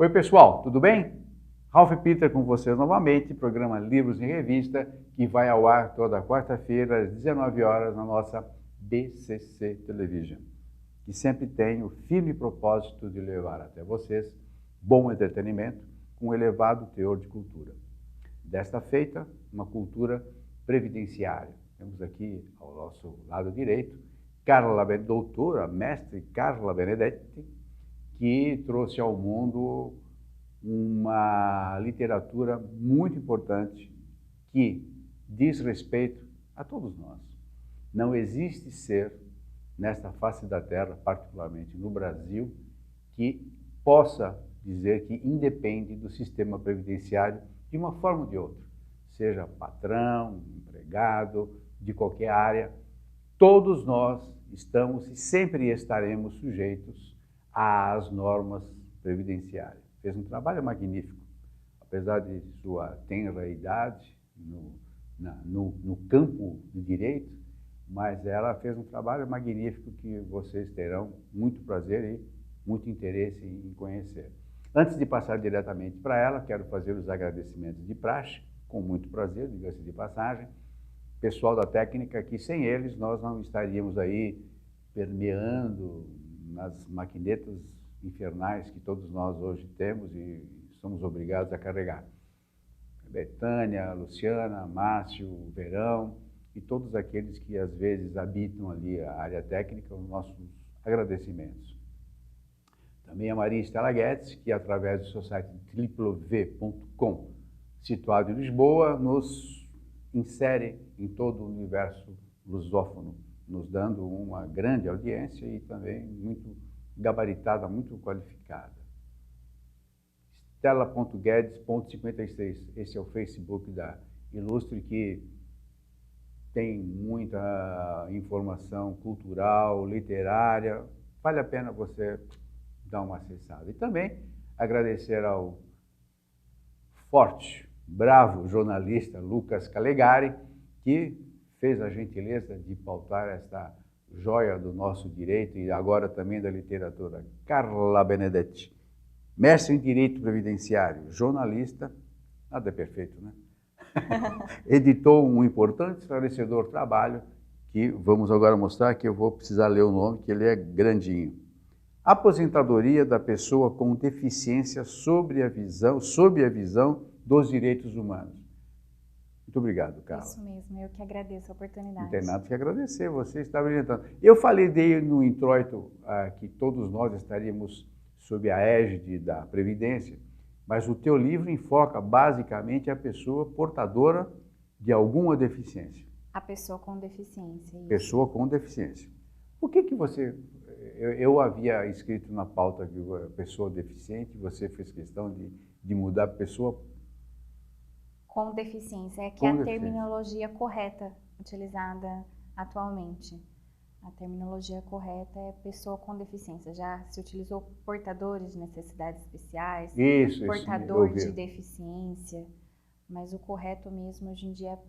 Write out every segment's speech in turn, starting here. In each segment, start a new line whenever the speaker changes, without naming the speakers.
Oi pessoal, tudo bem? Ralph Peter com vocês novamente, programa Livros em Revista, que vai ao ar toda quarta-feira às 19 horas na nossa BCC Television, que sempre tem o firme propósito de levar até vocês bom entretenimento com elevado teor de cultura. Desta feita, uma cultura previdenciária. Temos aqui ao nosso lado direito, doutora, mestre Carla Benedetti, que trouxe ao mundo uma literatura muito importante que diz respeito a todos nós. Não existe ser nesta face da Terra, particularmente no Brasil, que possa dizer que independe do sistema previdenciário de uma forma ou de outra, seja patrão, empregado, de qualquer área. Todos nós estamos e sempre estaremos sujeitos às normas previdenciárias. Fez um trabalho magnífico, apesar de sua tenra idade no campo do direito, mas ela fez um trabalho magnífico que vocês terão muito prazer e muito interesse em conhecer. Antes de passar diretamente para ela, quero fazer os agradecimentos de praxe, com muito prazer, diga-se de passagem. Pessoal da técnica, que sem eles nós não estaríamos aí permeando nas maquinetas infernais que todos nós hoje temos e somos obrigados a carregar. Betânia, Luciana, Márcio, Verão e todos aqueles que às vezes habitam ali a área técnica, os nossos agradecimentos. Também a Maria Estela Guedes, que através do seu site www.v.com, situado em Lisboa, nos insere em todo o universo lusófono, nos dando uma grande audiência e também muito gabaritada, muito qualificada. Stella.guedes.56, esse é o Facebook da Ilustre, que tem muita informação cultural, literária, vale a pena você dar uma acessada. E também agradecer ao forte, bravo jornalista Lucas Calegari, que fez a gentileza de pautar esta joia do nosso direito e agora também da literatura, Carla Benedetti, mestre em Direito Previdenciário, jornalista, nada é perfeito, né? Editou um importante, esclarecedor trabalho que vamos agora mostrar, que eu vou precisar ler o nome, que ele é grandinho. Aposentadoria da pessoa com deficiência sob a visão dos direitos humanos. Muito obrigado, Carla.
Isso mesmo, eu que agradeço a oportunidade.
Não tem nada que agradecer, você está brilhantando. Eu falei no introito que todos nós estaríamos sob a égide da Previdência, mas o teu livro enfoca basicamente a pessoa portadora de alguma deficiência.
A pessoa com deficiência. Isso.
Pessoa com deficiência. Por que você... Eu havia escrito na pauta que a pessoa deficiente, você fez questão de mudar a pessoa
com deficiência, é que é a terminologia correta utilizada atualmente. A terminologia correta é pessoa com deficiência. Já se utilizou portadores de necessidades especiais, portador de deficiência, mas o correto mesmo hoje em dia é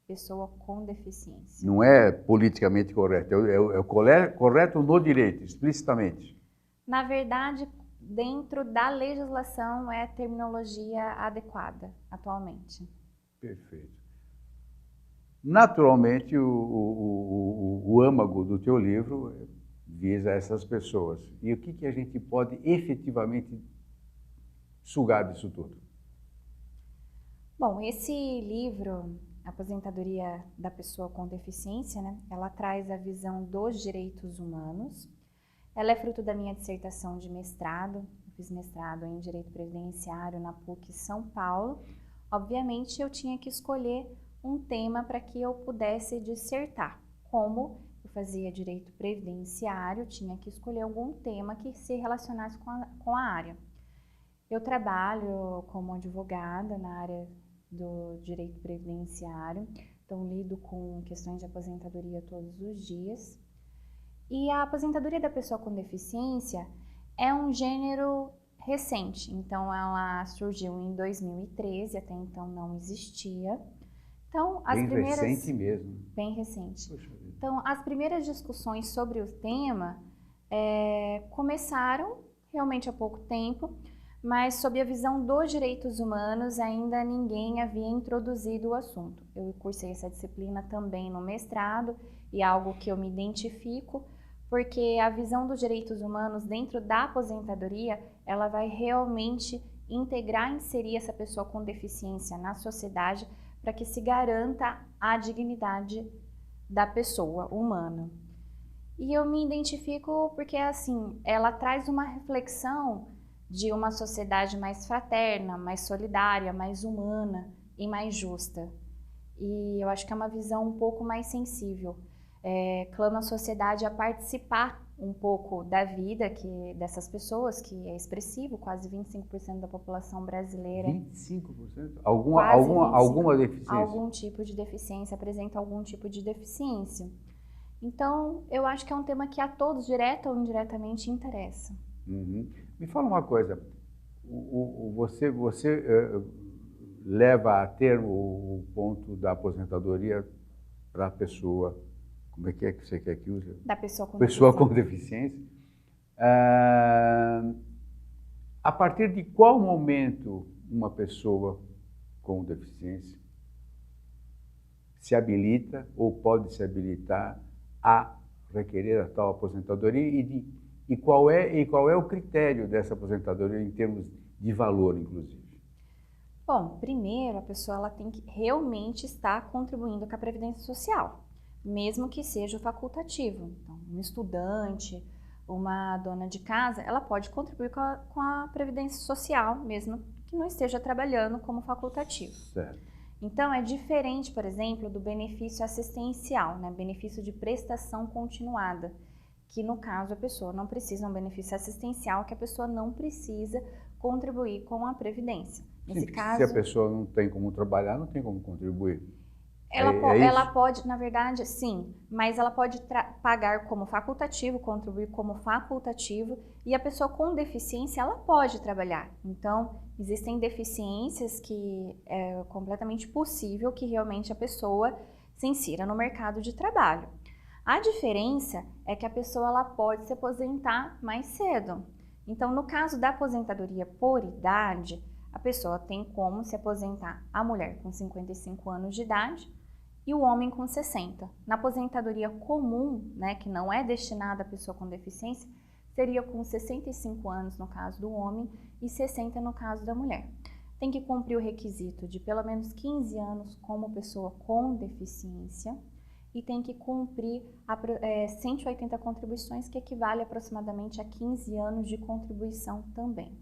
pessoa com deficiência.
Não é politicamente correto, é o correto no direito, explicitamente.
Na verdade, dentro da legislação é a terminologia adequada atualmente.
Perfeito. Naturalmente, o âmago do teu livro visa essas pessoas. E o que a gente pode efetivamente sugar disso tudo?
Bom, esse livro, Aposentadoria da Pessoa com Deficiência, né, ela traz a visão dos direitos humanos. Ela é fruto da minha dissertação de mestrado. Eu fiz mestrado em Direito Previdenciário na PUC São Paulo. Obviamente, eu tinha que escolher um tema para que eu pudesse dissertar. Como eu fazia Direito Previdenciário, tinha que escolher algum tema que se relacionasse com a área. Eu trabalho como advogada na área do Direito Previdenciário, então lido com questões de aposentadoria todos os dias. E a aposentadoria da pessoa com deficiência é um gênero recente, então ela surgiu em 2013, até então não existia. Então,
bem recente mesmo.
Bem recente. Então, as primeiras discussões sobre o tema começaram realmente há pouco tempo, mas sob a visão dos direitos humanos ainda ninguém havia introduzido o assunto. Eu cursei essa disciplina também no mestrado e é algo que eu me identifico, porque a visão dos direitos humanos dentro da aposentadoria, ela vai realmente integrar, inserir essa pessoa com deficiência na sociedade para que se garanta a dignidade da pessoa humana. E eu me identifico porque, assim, ela traz uma reflexão de uma sociedade mais fraterna, mais solidária, mais humana e mais justa. E eu acho que é uma visão um pouco mais sensível. Clama a sociedade a participar um pouco da vida dessas pessoas, que é expressivo, quase 25% da população brasileira.
25%? Alguma deficiência?
Algum tipo de deficiência, apresenta algum tipo de deficiência. Então, eu acho que é um tema que a todos, direta ou indiretamente, interessa.
Uhum. Me fala uma coisa, você leva a termo o ponto da aposentadoria para a pessoa, como é que você quer que use?
Da pessoa com
deficiência. A partir de qual momento uma pessoa com deficiência se habilita ou pode se habilitar a requerer a tal aposentadoria e qual é o critério dessa aposentadoria em termos de valor, inclusive?
Bom, primeiro a pessoa ela tem que realmente estar contribuindo com a Previdência Social, mesmo que seja o facultativo. Então, um estudante, uma dona de casa, ela pode contribuir com a Previdência Social, mesmo que não esteja trabalhando como facultativo.
Certo.
Então, é diferente, por exemplo, do benefício assistencial, né? Benefício de prestação continuada, que no caso a pessoa não precisa, um benefício assistencial que a pessoa não precisa contribuir com a Previdência. Nesse caso,
se a pessoa não tem como trabalhar, não tem como contribuir.
Ela pode, na verdade, sim, mas ela pode pagar como facultativo, contribuir como facultativo, e a pessoa com deficiência, ela pode trabalhar. Então, existem deficiências que é completamente possível que realmente a pessoa se insira no mercado de trabalho. A diferença é que a pessoa ela pode se aposentar mais cedo. Então, no caso da aposentadoria por idade, a pessoa tem como se aposentar, a mulher com 55 anos de idade, e o homem com 60. Na aposentadoria comum, né, que não é destinada à pessoa com deficiência, seria com 65 anos no caso do homem e 60 no caso da mulher. Tem que cumprir o requisito de pelo menos 15 anos como pessoa com deficiência e tem que cumprir 180 contribuições, que equivale aproximadamente a 15 anos de contribuição também.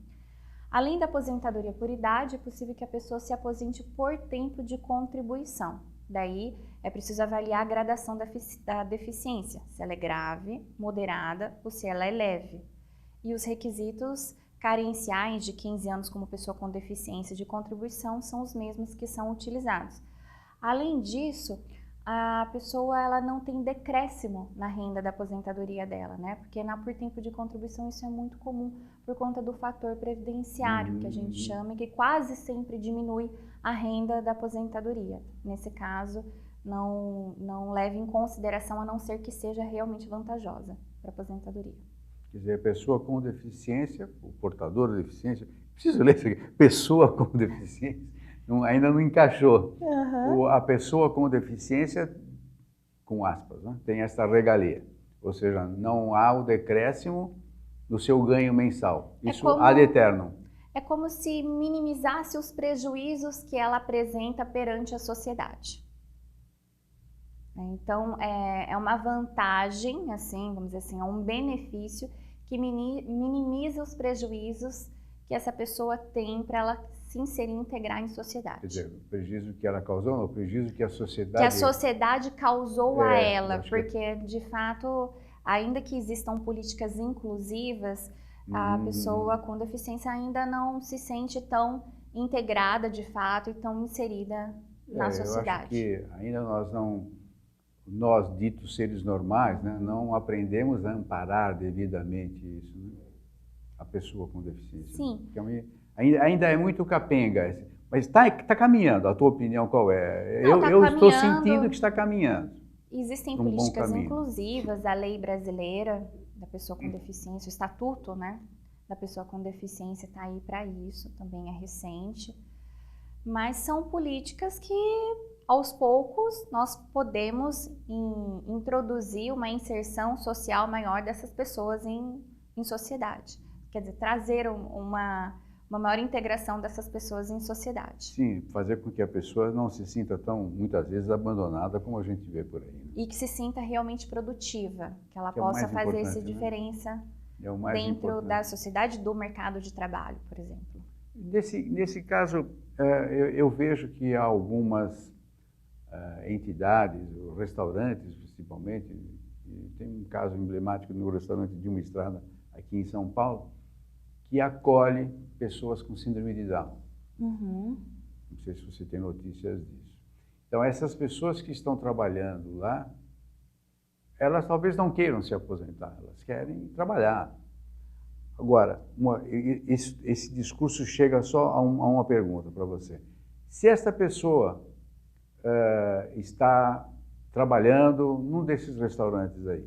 Além da aposentadoria por idade, é possível que a pessoa se aposente por tempo de contribuição. Daí, é preciso avaliar a gradação da deficiência, se ela é grave, moderada ou se ela é leve. E os requisitos carenciais de 15 anos como pessoa com deficiência de contribuição são os mesmos que são utilizados. Além disso, a pessoa ela não tem decréscimo na renda da aposentadoria dela, né? Porque por tempo de contribuição isso é muito comum por conta do fator previdenciário, que a gente chama, que quase sempre diminui a renda da aposentadoria. Nesse caso, não leva em consideração, a não ser que seja realmente vantajosa para a aposentadoria.
Quer dizer, a pessoa com deficiência, o portador da deficiência, preciso ler isso aqui, pessoa com deficiência, ainda não encaixou.
Uhum.
A pessoa com deficiência, com aspas, né, tem essa regalia, ou seja, não há o decréscimo no seu ganho mensal, isso ad eternum.
É como se minimizasse os prejuízos que ela apresenta perante a sociedade. Então, é uma vantagem, assim, vamos dizer assim, é um benefício que minimiza os prejuízos que essa pessoa tem para ela se inserir e integrar em sociedade.
Quer dizer, o prejuízo que ela causou, não, o prejuízo que a sociedade...
Que a sociedade causou a ela, porque, de fato, ainda que existam políticas inclusivas, a pessoa com deficiência ainda não se sente tão integrada, de fato, e tão inserida na sociedade.
Eu acho que ainda nós ditos seres normais, né, não aprendemos a amparar devidamente isso, né? A pessoa com deficiência.
Sim.
Né? Ainda é muito capenga, mas está caminhando. A tua opinião qual é? Eu estou sentindo que está caminhando.
Existem políticas inclusivas, a lei brasileira da pessoa com deficiência, o estatuto, né, da pessoa com deficiência está aí para isso, também é recente. Mas são políticas que, aos poucos, nós podemos introduzir uma inserção social maior dessas pessoas em sociedade. Quer dizer, trazer uma maior integração dessas pessoas em sociedade.
Sim, fazer com que a pessoa não se sinta tão, muitas vezes, abandonada como a gente vê por aí. Né?
E que se sinta realmente produtiva, que ela
Que
possa fazer essa
né?
diferença
Dentro
importante da sociedade, do mercado de trabalho, por exemplo.
Nesse caso, eu vejo que há algumas entidades, restaurantes principalmente, e tem um caso emblemático no restaurante de uma estrada aqui em São Paulo, que acolhe pessoas com síndrome de Down.
Uhum.
Não sei se você tem notícias disso. Então, essas pessoas que estão trabalhando lá, elas talvez não queiram se aposentar, elas querem trabalhar. Agora, esse discurso chega só a uma pergunta para você. Se essa pessoa está trabalhando num desses restaurantes aí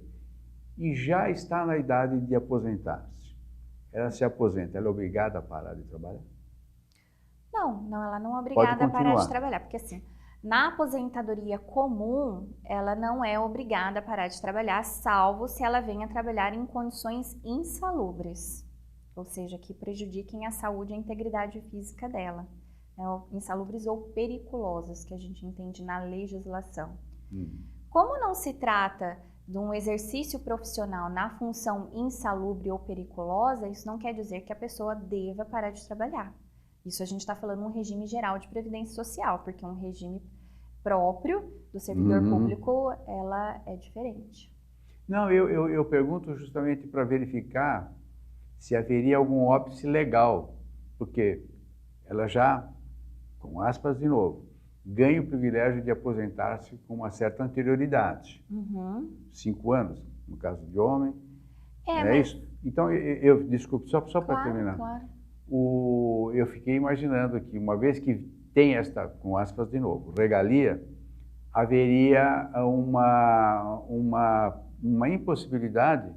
e já está na idade de aposentar-se, ela se aposenta, ela é obrigada a parar de trabalhar?
Não, ela não é obrigada a parar de
continuar.
trabalhar, porque assim, na aposentadoria comum, ela não é obrigada a parar de trabalhar, salvo se ela venha trabalhar em condições insalubres, ou seja, que prejudiquem a saúde e a integridade física dela, né, insalubres ou periculosas, que a gente entende na legislação. Como não se trata de um exercício profissional na função insalubre ou periculosa, isso não quer dizer que a pessoa deva parar de trabalhar. Isso a gente está falando um regime geral de previdência social, porque um regime próprio do servidor público, ela é diferente.
Não, eu pergunto justamente para verificar se haveria algum óbice legal, porque ela já, com aspas de novo, ganha o privilégio de aposentar-se com uma certa anterioridade. 5 anos, no caso de homem, é isso? Então, desculpe, só para terminar.
Claro.
Eu fiquei imaginando que, uma vez que tem esta, com aspas de novo, regalia, haveria uma impossibilidade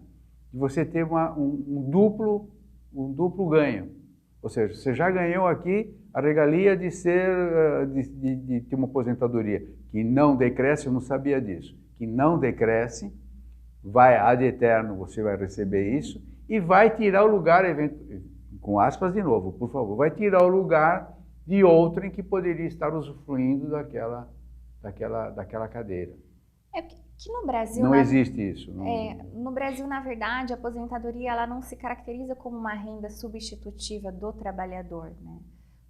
de você ter um duplo ganho. Ou seja, você já ganhou aqui a regalia de ter uma aposentadoria que não decresce, eu não sabia disso, que não decresce, vai ad eterno, você vai receber isso, e vai tirar o lugar, com aspas de novo, por favor, vai tirar o lugar de outrem que poderia estar usufruindo daquela cadeira.
É que no Brasil...
Não existe isso.
No Brasil, na verdade, a aposentadoria ela não se caracteriza como uma renda substitutiva do trabalhador, né?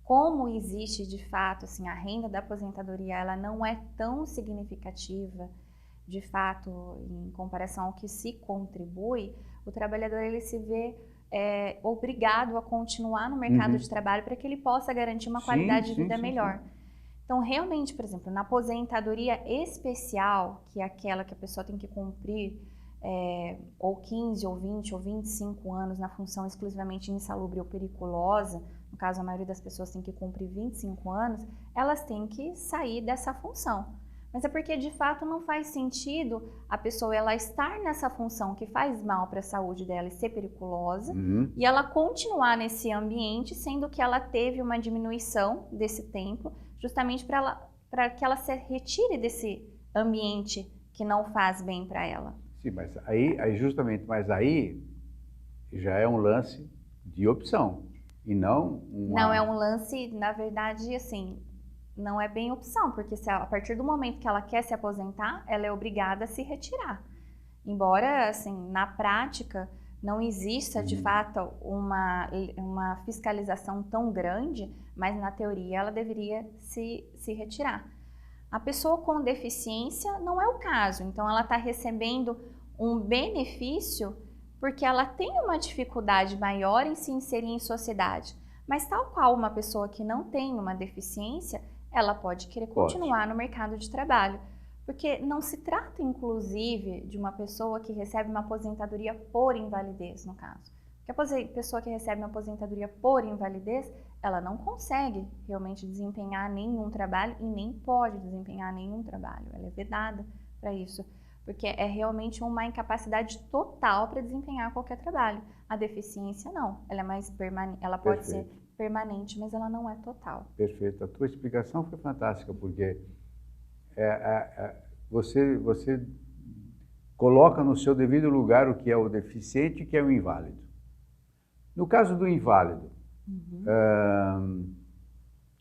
Como existe, de fato, assim, a renda da aposentadoria, ela não é tão significativa, de fato, em comparação ao que se contribui, o trabalhador ele se vê obrigado a continuar no mercado de trabalho para que ele possa garantir uma qualidade de vida melhor. Então, realmente, por exemplo, na aposentadoria especial, que é aquela que a pessoa tem que cumprir ou 15, ou 20, ou 25 anos na função exclusivamente insalubre ou periculosa, no caso a maioria das pessoas tem que cumprir 25 anos, elas têm que sair dessa função. Mas é porque, de fato, não faz sentido a pessoa ela estar nessa função que faz mal para a saúde dela e ser periculosa, e ela continuar nesse ambiente, sendo que ela teve uma diminuição desse tempo, justamente para que ela se retire desse ambiente que não faz bem para ela.
Sim, mas aí já é um lance de opção, e não
Não é um lance, na verdade, assim, não é bem opção, porque a partir do momento que ela quer se aposentar, ela é obrigada a se retirar. Embora, assim, na prática, não exista, de fato, uma fiscalização tão grande, mas na teoria ela deveria se retirar. A pessoa com deficiência não é o caso, então ela está recebendo um benefício porque ela tem uma dificuldade maior em se inserir em sociedade. Mas tal qual uma pessoa que não tem uma deficiência, ela pode querer continuar no mercado de trabalho. Porque não se trata, inclusive, de uma pessoa que recebe uma aposentadoria por invalidez, no caso. Porque a pessoa que recebe uma aposentadoria por invalidez, ela não consegue realmente desempenhar nenhum trabalho e nem pode desempenhar nenhum trabalho. Ela é vedada para isso. porque é realmente uma incapacidade total para desempenhar qualquer trabalho. A deficiência não, ela é mais permanente, ela pode ser permanente, mas ela não é total.
Perfeito. A tua explicação foi fantástica, porque você coloca no seu devido lugar o que é o deficiente e o que é o inválido. No caso do inválido,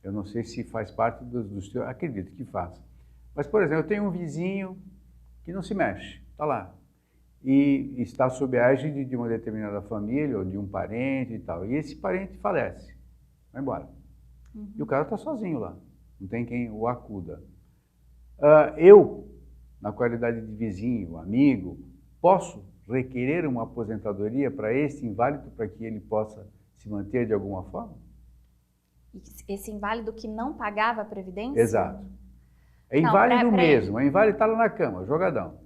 eu não sei se faz parte dos teus, acredito que faz. Mas, por exemplo, eu tenho um vizinho que não se mexe, está lá. E está sob a égide de uma determinada família ou de um parente e tal. E esse parente falece, vai embora. E o cara está sozinho lá, não tem quem o acuda. Eu, na qualidade de vizinho, amigo, posso requerer uma aposentadoria para esse inválido para que ele possa se manter de alguma forma?
Esse inválido que não pagava a Previdência?
Exato. É inválido mesmo, é inválido, está lá na cama, jogadão.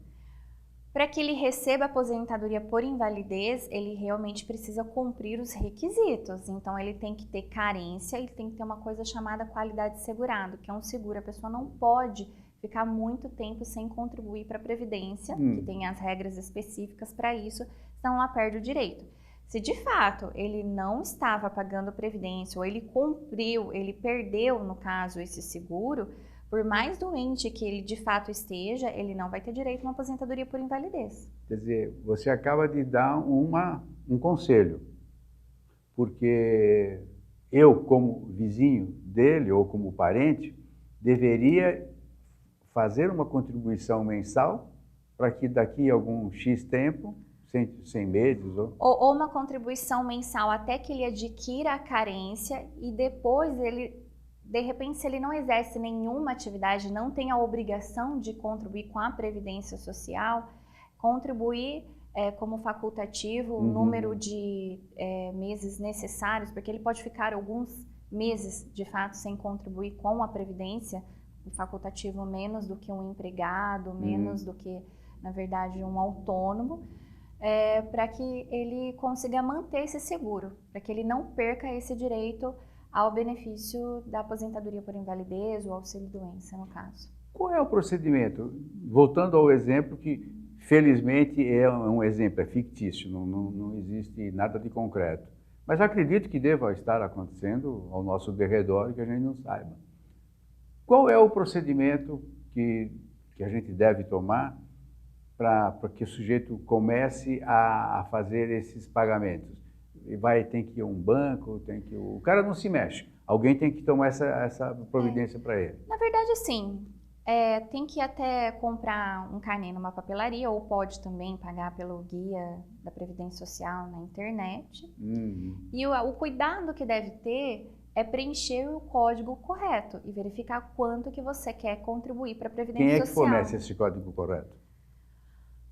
Para que ele receba aposentadoria por invalidez, ele realmente precisa cumprir os requisitos. Então, ele tem que ter carência, ele tem que ter uma coisa chamada qualidade de segurado, que é um seguro. A pessoa não pode ficar muito tempo sem contribuir para a Previdência, que tem as regras específicas para isso, senão ela perde o direito. Se de fato ele não estava pagando Previdência, ou ele cumpriu, ele perdeu, no caso, esse seguro, por mais doente que ele de fato esteja, ele não vai ter direito a uma aposentadoria por invalidez.
Quer dizer, você acaba de dar um conselho, porque eu, como vizinho dele ou como parente, deveria fazer uma contribuição mensal para que daqui a algum X tempo, 100 meses...
Ou uma contribuição mensal até que ele adquira a carência e depois ele... De repente, se ele não exerce nenhuma atividade, não tem a obrigação de contribuir com a Previdência Social, contribuir como facultativo o número de meses necessários, porque ele pode ficar alguns meses, de fato, sem contribuir com a Previdência, o facultativo menos do que um empregado, menos do que, na verdade, um autônomo, para que ele consiga manter esse seguro, para que ele não perca esse direito ao benefício da aposentadoria por invalidez ou auxílio-doença, no caso.
Qual é o procedimento? Voltando ao exemplo que, felizmente, é um exemplo, é fictício, não existe nada de concreto. Mas acredito que deva estar acontecendo ao nosso derredor e que a gente não saiba. Qual é o procedimento que a gente deve tomar para que o sujeito comece a fazer esses pagamentos? Tem que ir a um banco, o cara não se mexe. Alguém tem que tomar essa providência para ele.
Na verdade, sim. Tem que até comprar um carnê numa papelaria ou pode também pagar pelo guia da Previdência Social na internet. E o cuidado que deve ter é preencher o código correto e verificar quanto que você quer contribuir para a Previdência Social.
Quem é que fornece esse código correto?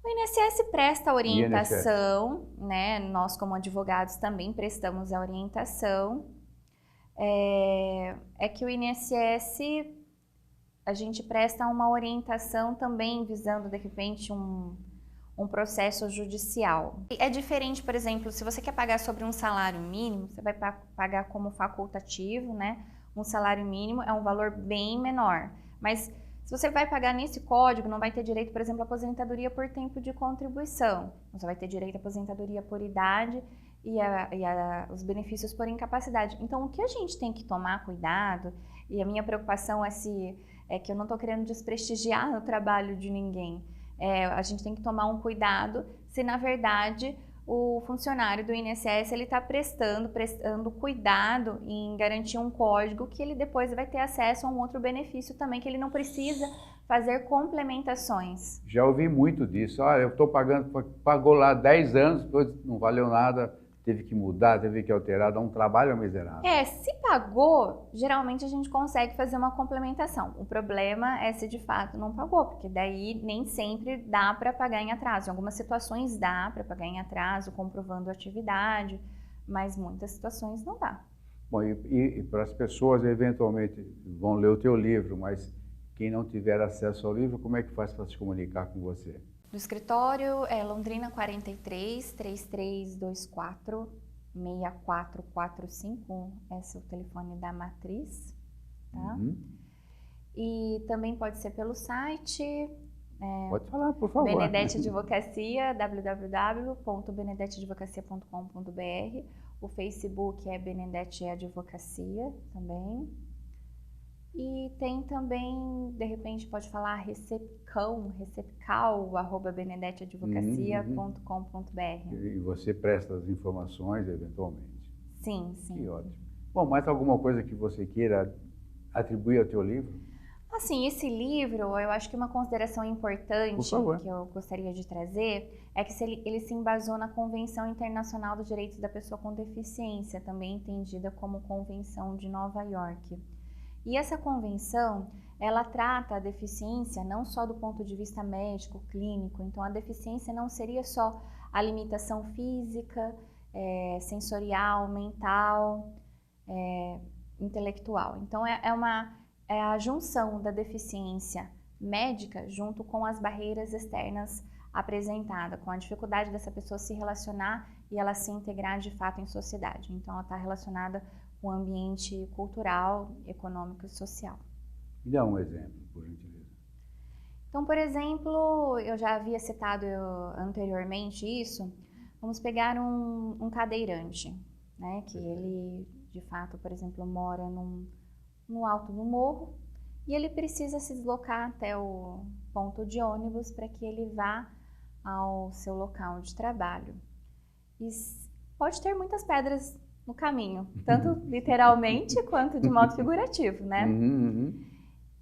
O INSS presta orientação, né? Nós como advogados também prestamos a orientação. É que o INSS, a gente presta uma orientação também visando, de repente, um processo judicial. É diferente, por exemplo, se você quer pagar sobre um salário mínimo, você vai pagar como facultativo, né? Um salário mínimo é um valor bem menor, mas se você vai pagar nesse código, não vai ter direito, por exemplo, à aposentadoria por tempo de contribuição. Você vai ter direito à aposentadoria por idade e os benefícios por incapacidade. Então, o que a gente tem que tomar cuidado, e a minha preocupação é que eu não estou querendo desprestigiar o trabalho de ninguém. A gente tem que tomar um cuidado se, na verdade, o funcionário do INSS está prestando cuidado em garantir um código que ele depois vai ter acesso a um outro benefício também, que ele não precisa fazer complementações.
Já ouvi muito disso. Eu estou pagou lá 10 anos, depois não valeu nada, teve que mudar, teve que alterar, dá um trabalho miserável.
Se pagou, geralmente a gente consegue fazer uma complementação. O problema é se de fato não pagou, porque daí nem sempre dá para pagar em atraso. Em algumas situações dá para pagar em atraso, comprovando a atividade, mas muitas situações não dá.
Bom, e para as pessoas eventualmente vão ler o teu livro, mas quem não tiver acesso ao livro, como é que faz para se comunicar com você?
Do escritório é Londrina 43 3324 6445, esse é o telefone da matriz, tá? E também pode ser pelo site
Pode falar, por favor.
Benedete Advocacia, www.benedetteadvocacia.com.br. O Facebook é Benedete Advocacia também. E tem também, de repente, pode falar recepcal@benedetteadvocacia.com.br.
E você presta as informações, eventualmente.
Sim, sim.
Que ótimo. Bom, mais alguma coisa que você queira atribuir ao teu livro?
Assim, esse livro, eu acho que uma consideração importante que eu gostaria de trazer é que ele se embasou na Convenção Internacional dos Direitos da Pessoa com Deficiência, também entendida como Convenção de Nova York. E essa convenção, ela trata a deficiência não só do ponto de vista médico, clínico, então a deficiência não seria só a limitação física, sensorial, mental, intelectual. Então é a junção da deficiência médica junto com as barreiras externas apresentadas, com a dificuldade dessa pessoa se relacionar e ela se integrar de fato em sociedade. Então ela está relacionada com o ambiente cultural, econômico e social.
Me dá um exemplo, por gentileza.
Então, por exemplo, eu já havia citado anteriormente isso, vamos pegar um cadeirante, né, que ele, de fato, por exemplo, mora no alto do morro e ele precisa se deslocar até o ponto de ônibus para que ele vá ao seu local de trabalho. E pode ter muitas pedras no caminho, tanto literalmente quanto de modo figurativo, né?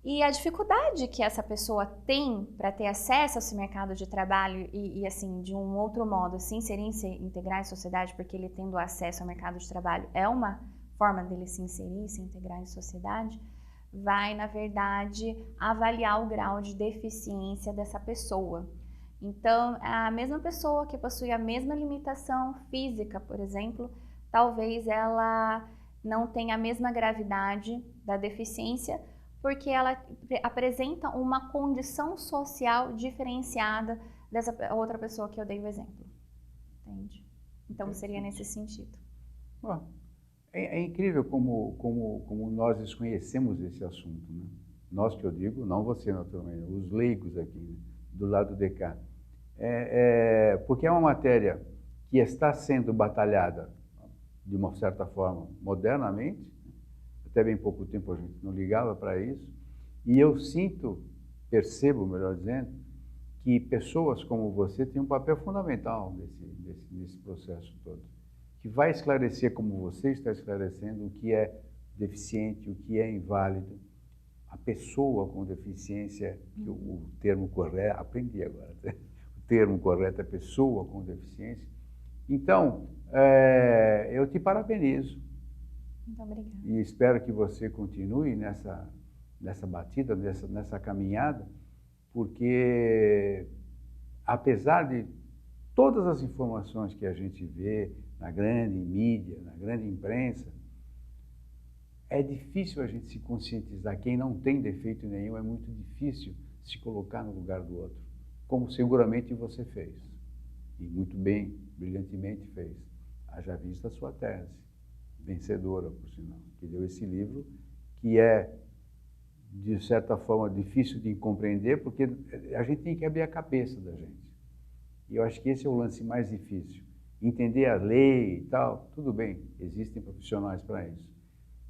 E a dificuldade que essa pessoa tem para ter acesso a esse mercado de trabalho e assim, de um outro modo, assim, seria integrar em sociedade, porque ele tendo acesso ao mercado de trabalho é uma forma dele se inserir, se integrar em sociedade, vai, na verdade, avaliar o grau de deficiência dessa pessoa. Então, a mesma pessoa que possui a mesma limitação física, por exemplo, talvez ela não tenha a mesma gravidade da deficiência, porque ela apresenta uma condição social diferenciada dessa outra pessoa que eu dei o exemplo. Entende? Então, seria nesse sentido.
É incrível como nós desconhecemos esse assunto, né? Nós que eu digo, não você naturalmente, os leigos aqui, né? Do lado de cá. Porque é uma matéria que está sendo batalhada de uma certa forma modernamente, até bem pouco tempo a gente não ligava para isso, e eu percebo, melhor dizendo, que pessoas como você têm um papel fundamental nesse processo todo, que vai esclarecer, como você está esclarecendo, o que é deficiente, o que é inválido, a pessoa com deficiência, que o termo correto, aprendi agora, o termo correto é pessoa com deficiência. Então, eu te parabenizo.
Muito obrigada.
E espero que você continue nessa batida, nessa caminhada, porque apesar de todas as informações que a gente vê na grande mídia, na grande imprensa, é difícil a gente se conscientizar. Quem não tem defeito nenhum, é muito difícil se colocar no lugar do outro, como seguramente você fez. E muito bem, brilhantemente fez. Haja vista a sua tese, vencedora, por sinal, que deu esse livro, que é, de certa forma, difícil de compreender, porque a gente tem que abrir a cabeça da gente. E eu acho que esse é o lance mais difícil. Entender a lei e tal, tudo bem, existem profissionais para isso.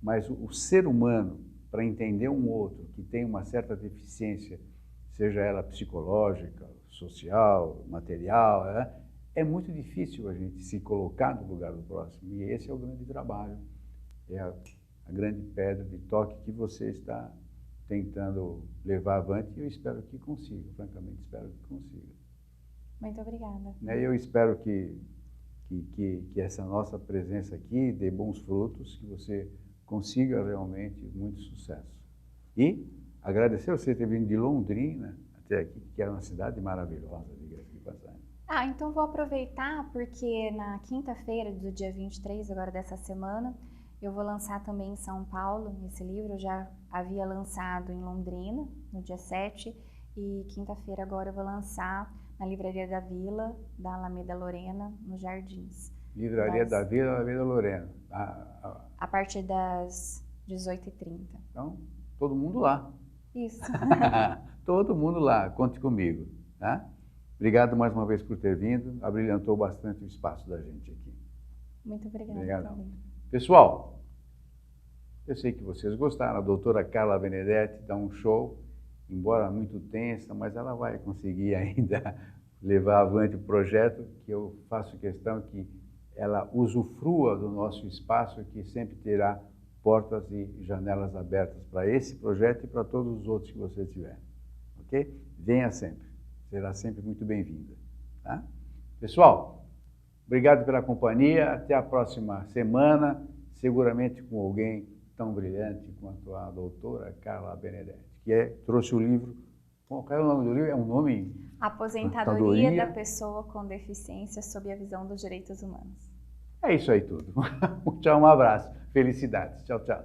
Mas o ser humano, para entender um outro que tem uma certa deficiência, seja ela psicológica, social, material, é muito difícil a gente se colocar no lugar do próximo. E esse é o grande trabalho, é a grande pedra de toque que você está tentando levar avante e eu espero que consiga, francamente espero que consiga.
Muito obrigada.
Eu espero que essa nossa presença aqui dê bons frutos, que você consiga realmente muito sucesso. E agradecer você ter vindo de Londrina até aqui, que é uma cidade maravilhosa, diga-se de passagem.
Então vou aproveitar porque na quinta-feira do dia 23, agora dessa semana, eu vou lançar também em São Paulo esse livro. Eu já havia lançado em Londrina, no dia 7, e quinta-feira agora eu vou lançar na Livraria da Vila, da Alameda Lorena, nos Jardins.
Livraria da Vila, Alameda Lorena.
A partir das 18h30.
Então, todo mundo lá.
Isso.
Todo mundo lá, conte comigo, tá? Obrigado mais uma vez por ter vindo, abrilhantou bastante o espaço da gente aqui.
Muito obrigada.
Obrigado. Pessoal, eu sei que vocês gostaram, a doutora Carla Benedetti dá um show, embora muito tensa, mas ela vai conseguir ainda levar avante o projeto, que eu faço questão que ela usufrua do nosso espaço, que sempre terá portas e janelas abertas para esse projeto e para todos os outros que você tiver, ok? Venha sempre, será sempre muito bem-vinda, tá? Pessoal, obrigado pela companhia, até a próxima semana, seguramente com alguém tão brilhante quanto a doutora Carla Benedetti, que trouxe o livro, qual é o nome do livro? É um nome...
Aposentadoria da pessoa com deficiência sob a visão dos direitos humanos.
É isso aí tudo. Tchau, um abraço. Felicidades. Tchau, tchau.